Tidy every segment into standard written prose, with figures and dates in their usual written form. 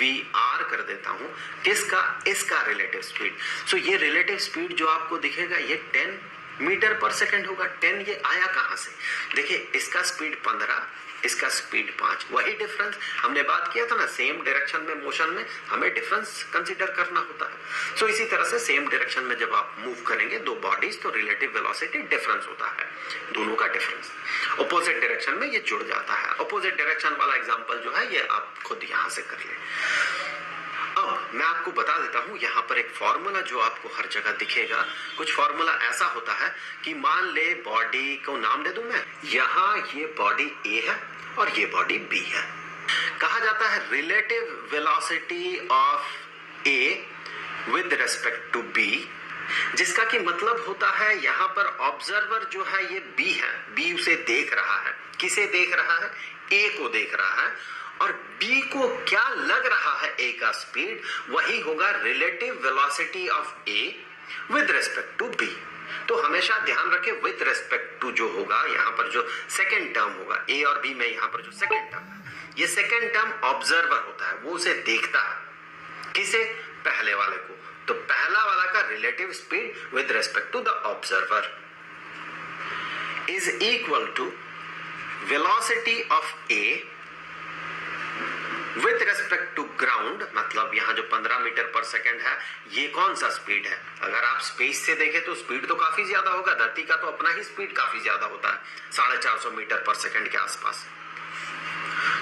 VR कर देता हूं, किसका, इसका रिलेटिव स्पीड। सो ये रिलेटिव स्पीड जो आपको दिखेगा ये 10 मीटर पर सेकेंड होगा। 10 ये आया कहां से, देखिए इसका स्पीड 15, इसका स्पीड 5, वही डिफरेंस हमने बात किया था ना, सेम डायरेक्शन में मोशन में हमें डिफरेंस कंसीडर करना होता है। सो इसी तरह से सेम डायरेक्शन में जब आप मूव करेंगे दो बॉडीज, तो रिलेटिव वेलोसिटी डिफरेंस होता है, दोनों का डिफरेंस। ऑपोजिट डायरेक्शन में ये जुड़ जाता है। ऑपोजिट डायरेक्शन वाला एग्जांपल जो है ये आप खुद यहां से कर ले। अब मैं आपको बता देता हूं, यहाँ पर एक फॉर्मूला जो आपको हर जगह दिखेगा, कुछ फॉर्मूला ऐसा होता है कि मान ले बॉडी को नाम दे दूं मैं, यहाँ ये बॉडी A है और ये बॉडी B है। कहा जाता है relative velocity of A with respect to B, जिसका कि मतलब होता है यहाँ पर ऑब्जर्वर जो है ये B है, B उसे देख रहा है। किसे देख रहा है, A को देख रहा है, और B को क्या लग रहा है A का स्पीड, वही होगा relative velocity of A with respect to B। तो हमेशा ध्यान रखें विद रेस्पेक्ट टू जो होगा, यहाँ पर जो सेकेंड टर्म होगा A और B में, यहाँ पर जो सेकेंड टर्म है, ये सेकेंड टर्म ऑब्जर्वर होता है, वो उसे देखता है। किसे, पहले वाले को। तो पहला वाला का relative speed with respect to the observer is equal to velocity of A with respect to ground, मतलब यहां जो 15 मीटर पर सेकेंड है, ये कौन सा स्पीड है। अगर आप स्पेस से देखें तो स्पीड तो काफी ज्यादा होगा, धरती का तो अपना ही स्पीड काफी ज्यादा होता है, 450 मीटर पर सेकेंड के आसपास।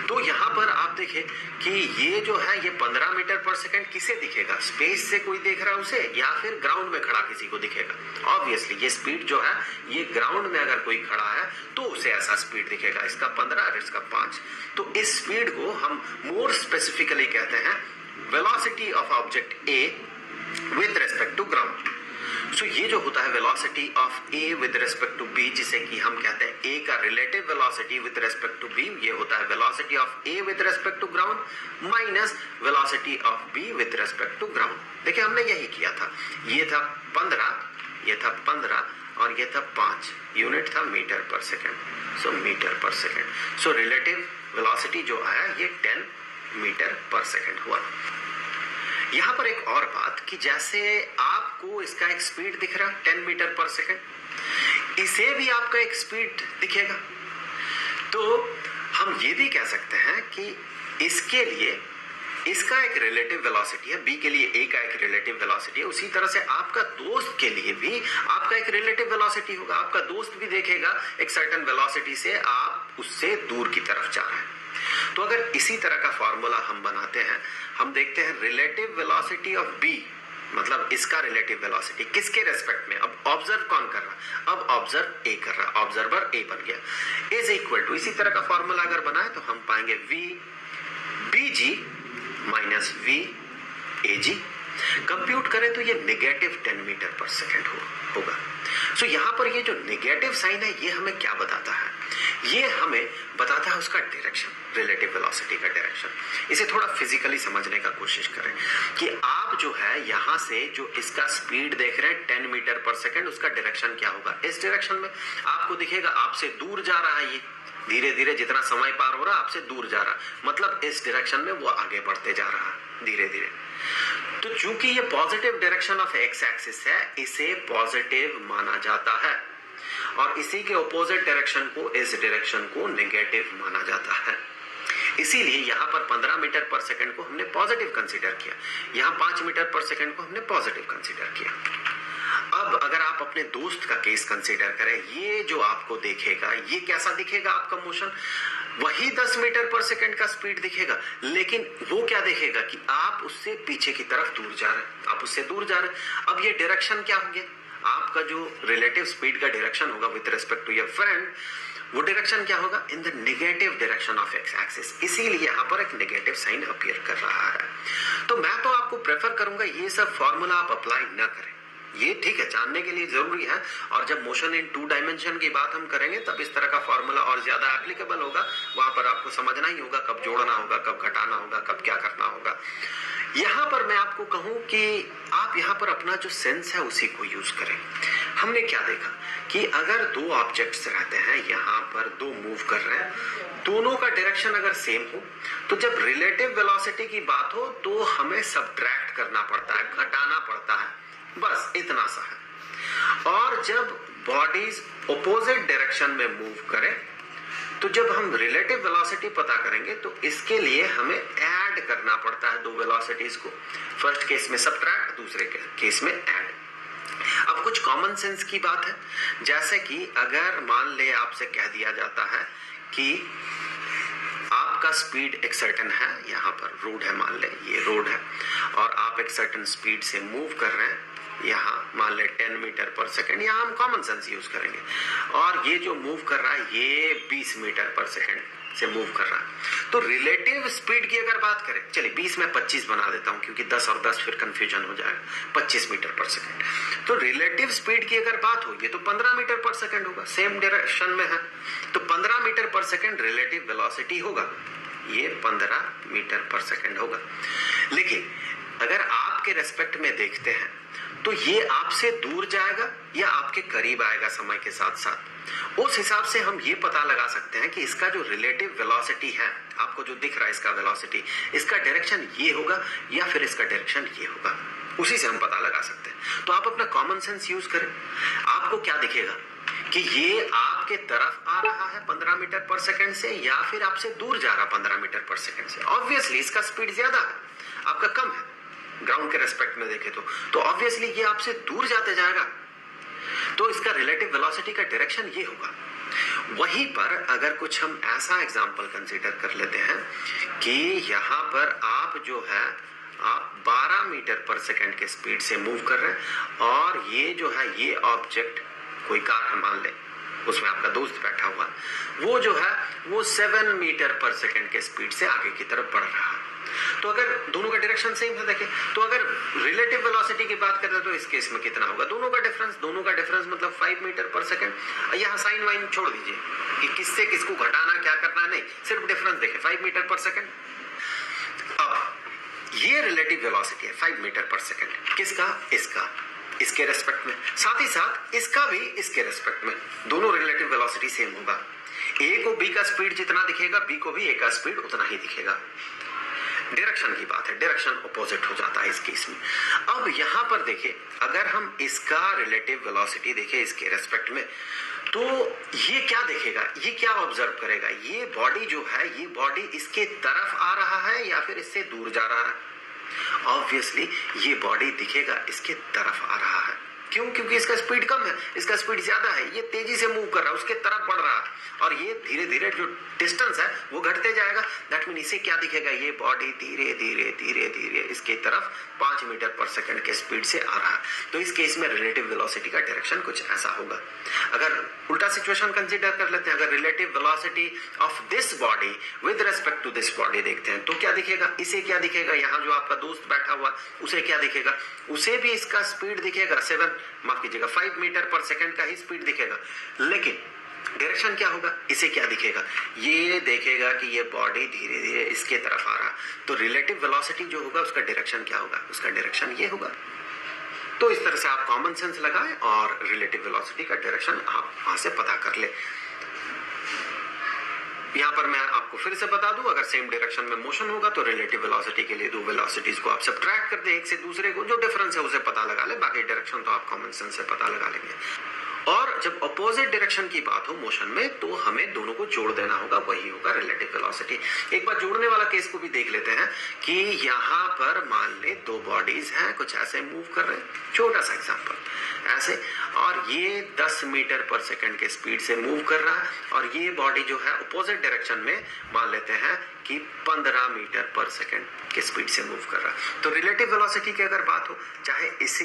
तो यहां पर आप देखें कि ये जो है ये 15 मीटर पर सेकेंड किसे दिखेगा, स्पेस से कोई देख रहा है उसे, या फिर ग्राउंड में खड़ा किसी को दिखेगा। ऑब्वियसली ये स्पीड जो है ये ग्राउंड में अगर कोई खड़ा है तो उसे ऐसा स्पीड दिखेगा, इसका 15 और इसका 5। तो इस स्पीड को हम मोर स्पेसिफिकली कहते हैं velocity of object A with respect to ground. So ये जो होता है velocity of A with respect to B, जिसे कि हम कहते हैं A का relative velocity with respect to B, ये होता है velocity of A with respect to ground minus velocity of B with respect to ground. देखिए हमने यही किया था, ये था 15, ये था 15 और ये था 5, यूनिट था मीटर पर सेकेंड। सो मीटर पर सेकेंड। सो रिलेटिव वेलोसिटी जो आया ये 10 मीटर पर सेकेंड हुआ। यहां पर एक और बात कि जैसे आपको इसका एक स्पीड दिख रहा है 10 मीटर पर सेकेंड, इसे भी आपका एक स्पीड दिखेगा। तो हम ये भी कह सकते हैं कि इसके लिए इसका एक रिलेटिव वेलोसिटी है, B के लिए A का एक रिलेटिव वेलोसिटी है, उसी तरह से आपका दोस्त के लिए भी आपका एक रिलेटिव वेलोसिटी होगा। आपका दोस्त भी देखेगा एक सर्टेन वेलोसिटी से आप उससे दूर की तरफ जा रहे हैं। तो अगर इसी तरह का फॉर्मूला हम बनाते हैं, हम देखते हैं रिलेटिव वेलोसिटी ऑफ B, मतलब इसका रिलेटिव वेलोसिटी किसके रेस्पेक्ट में, अब ऑब्जर्व कौन कर रहा है, अब ऑब्जर्व A कर रहा है, ऑब्जर्वर A बन गया, इज इक्वल टू, इसी तरह का फॉर्मूला अगर बनाए तो हम पाएंगे V BG minus V AG। Compute करें तो ये नेगेटिव 10 मीटर पर सेकेंड होगा। सो यहाँ पर ये जो नेगेटिव साइन है ये हमें क्या बताता है, ये हमें बताता है उसका डायरेक्शन, रिलेटिव वेलोसिटी का डायरेक्शन। इसे थोड़ा फिजिकली समझने का कोशिश करें कि आप जो है यहाँ से जो इसका स्पीड देख रहे हैं 10 मीटर पर सेकेंड, उसका डायरेक्शन क्या होगा। इस डायरेक्शन में आपको दिखेगा आपसे दूर जा रहा है, ये धीरे धीरे जितना समय पार हो रहा है आपसे दूर जा रहा है, मतलब इस डायरेक्शन में वो आगे बढ़ते जा रहा है धीरे धीरे। तो चूंकि ये positive direction of X axis है, इसे पॉजिटिव माना जाता है, और इसी के ऑपोजिट डायरेक्शन को, इस डायरेक्शन को नेगेटिव माना जाता है। इसीलिए यहाँ पर 15 मीटर पर सेकंड को हमने पॉजिटिव कंसीडर किया, यहाँ 5 मीटर पर सेकंड को हमने पॉजिटिव कंसीडर किया। अब अगर आप अपने दोस्त का केस कंसीडर करें, ये जो आपको देखेगा ये कैसा दिखेगा, आपका मोशन वही 10 मीटर पर सेकंड का स्पीड दिखेगा, लेकिन वो क्या देखेगा कि आप उससे पीछे की तरफ दूर जा रहे हैं, आप उससे दूर जा रहे हैं। अब ये डायरेक्शन क्या हो गया, आपका जो रिलेटिव स्पीड का डायरेक्शन होगा with respect to your friend, वो डायरेक्शन क्या होगा, in the negative direction of X axis. इसीलिए यहाँ पर एक नेगेटिव साइन अपीयर कर रहा है। तो मैं तो आपको प्रेफर करूंगा ये सब फॉर्मूला आप अप्लाई ना करें, ये ठीक है जानने के लिए जरूरी है, और जब मोशन इन 2 डायमेंशन की बात हम करेंगे तब इस तरह का फॉर्मूला और ज्यादा एप्लीकेबल होगा। वहां पर आपको समझना ही होगा कब जोड़ना होगा, कब घटाना होगा, कब क्या करना होगा। यहां पर मैं आपको कहूं कि आप आप यहाँ पर अपना जो सेंस है उसी को यूज करें। हमने क्या देखा कि अगर दो ऑब्जेक्ट्स रहते हैं, यहाँ पर दो मूव कर रहे हैं, दोनों का डायरेक्शन अगर सेम हो तो जब रिलेटिव वेलोसिटी की बात हो तो हमें सब्ट्रैक्ट करना पड़ता है, घटाना पड़ता है, बस इतना सा है। और जब बॉडीज ऑपोजिट डायरेक्शन में मूव करें तो जब हम रिलेटिव वेलोसिटी पता करेंगे तो इसके लिए हमें ऐड करना पड़ता है दो वेलोसिटीज को। फर्स्ट केस में सब्ट्रैक्ट, दूसरे केस में ऐड। अब कुछ कॉमन सेंस की बात है, जैसे कि अगर मान ले आपसे कह दिया जाता है कि आपका स्पीड एक सर्टेन है, यहाँ पर रोड है, मान ले ये रोड है और आप एक सर्टेन स्पीड से मूव कर रहे हैं, यहाँ मान ले 10 मीटर पर सेकेंड, यहाँ हम कॉमन सेंस यूज करेंगे, और ये जो मूव कर रहा है ये 20 मीटर पर सेकेंड से मूव कर रहा है। तो रिलेटिव स्पीड की अगर बात करें, चलिए 20 में 25 बना देता हूं क्योंकि 10 और 10 फिर कंफ्यूजन हो जाएगा, 25 मीटर पर सेकेंड। तो रिलेटिव स्पीड की अगर बात हो, ये तो 15 मीटर पर सेकेंड होगा, सेम डायरेक्शन में है, तो 15 मीटर पर सेकेंड रिलेटिव वेलोसिटी होगा, ये 15 मीटर पर सेकेंड होगा। लेकिन अगर आपके रेस्पेक्ट में देखते हैं तो ये आपसे दूर जाएगा या आपके करीब आएगा समय के साथ साथ। उस हिसाब से हम ये पता लगा सकते हैं कि इसका जो रिलेटिव वेलोसिटी है, आपको जो दिख रहा है इसका वेलोसिटी, इसका डायरेक्शन ये होगा या फिर इसका डायरेक्शन ये होगा, उसी से हम पता लगा सकते हैं। तो आप अपना कॉमन सेंस यूज करें। आपको क्या दिखेगा कि ये आपके तरफ आ रहा है 15 मीटर पर सेकेंड से या फिर आपसे दूर जा रहा 15 मीटर पर सेकेंड से। ऑब्वियसली इसका स्पीड ज्यादा है, आपका कम है ग्राउंड के रेस्पेक्ट में देखे तो ऑब्वियसली ये आपसे दूर जाते जाएगा, तो इसका रिलेटिव वेलोसिटी का डायरेक्शन ये होगा। वहीं पर अगर कुछ हम ऐसा एग्जांपल कंसीडर कर लेते हैं कि यहाँ पर आप जो है आप 12 मीटर पर सेकेंड के स्पीड से मूव कर रहे हैं और ये जो है ये ऑब्जेक्ट कोई कार है मान ले, उसमें आपका दोस्त बैठा हुआ, वो जो है वो 7 मीटर पर सेकेंड के स्पीड से आगे की तरफ बढ़ रहा है। तो अगर दोनों का डायरेक्शन सेम है, देखें तो अगर रिलेटिव वेलोसिटी की बात करें तो इस केस में कितना होगा, दोनों का डिफरेंस मतलब 5 मीटर पर सेकेंड। यहाँ साइन वाइन छोड़ दीजिए कि किससे किसको घटाना क्या करना है, नहीं, सिर्फ डिफरेंस देखें 5 मीटर पर सेकेंड। अब ये रिलेटिव वेलोसिटी है 5 मीटर पर सेकेंड, किसका, इसका, इसके रेस्पेक्ट में, साथ ही साथ इसका भी इसके रेस्पेक्ट में, दोनों रिलेटिव वेलोसिटी सेम होगा। ए को बी का स्पीड जितना दिखेगा बी को भी ए का स्पीड उतना ही दिखेगा। डायरेक्शन की बात है, डायरेक्शन अपोजिट हो जाता है इस केस में। अब यहां पर देखिए, अगर हम इसका रिलेटिव वेलोसिटी देखें इसके रेस्पेक्ट में, तो ये क्या देखेगा, ये क्या ऑब्जर्व करेगा, ये बॉडी जो है ये बॉडी इसके तरफ आ रहा है या फिर इससे दूर जा रहा है। ऑब्वियसली ये बॉडी दिखेगा इसके तरफ आ रहा है। क्यों? क्योंकि इसका स्पीड कम है, इसका स्पीड ज्यादा है, ये तेजी से मूव कर रहा है, उसके तरफ बढ़ रहा है और ये धीरे धीरे जो डिस्टेंस है वो घटते जाएगा। दैट मीन इसे क्या दिखेगा, ये बॉडी धीरे धीरे धीरे धीरे इसके तरफ 5 मीटर पर सेकंड के स्पीड से आ रहा है। तो इस केस में रिलेटिव वेलोसिटी का डायरेक्शन कुछ ऐसा होगा। अगर उल्टा सिचुएशन कंसीडर कर लेते हैं, अगर relative velocity of this body with respect to this body देखते हैं तो क्या दिखेगा, इसे क्या दिखेगा, यहाँ जो आपका दोस्त बैठा हुआ उसे क्या दिखेगा, उसे भी इसका स्पीड दिखेगा 5 मीटर पर सेकंड का ही स्पीड दिखेगा। लेकिन डायरेक्शन क्या होगा, इसे क्या दिखेगा, ये देखेगा कि ये बॉडी धीरे धीरे इसके तरफ आ रहा। तो रिलेटिव वेलोसिटी जो होगा उसका डायरेक्शन क्या होगा, उसका डायरेक्शन ये होगा। तो इस तरह से आप कॉमन सेंस लगाएं और रिलेटिव वेलोसिटी का डायरेक्शन आप वहां से पता कर ले। यहाँ पर मैं आपको फिर से बता दूं, अगर सेम डायरेक्शन में मोशन होगा तो रिलेटिव वेलोसिटी के लिए दो वेलोसिटीज को आप सब्ट्रैक्ट कर दे एक से दूसरे को, जो डिफरेंस है उसे पता लगा ले, बाकी डायरेक्शन तो आप कॉमन सेंस से पता लगा लेंगे। और जब अपोजिट डायरेक्शन की बात हो मोशन में तो हमें दोनों को जोड़ देना होगा, वही होगा रिलेटिव वेलोसिटी। एक बार जोड़ने वाला केस को भी देख लेते हैं कि यहाँ पर मान ले दो बॉडीज हैं, कुछ ऐसे मूव कर रहे हैं, छोटा सा एग्जांपल ऐसे, और ये 10 मीटर पर सेकंड के स्पीड से मूव कर रहा है और ये बॉडी जो है अपोजिट डायरेक्शन में मान लेते हैं कि 15 मीटर पर सेकंड के स्पीड से मूव कर रहा है। तो रिलेटिव वेलोसिटी की अगर बात हो, चाहे इसी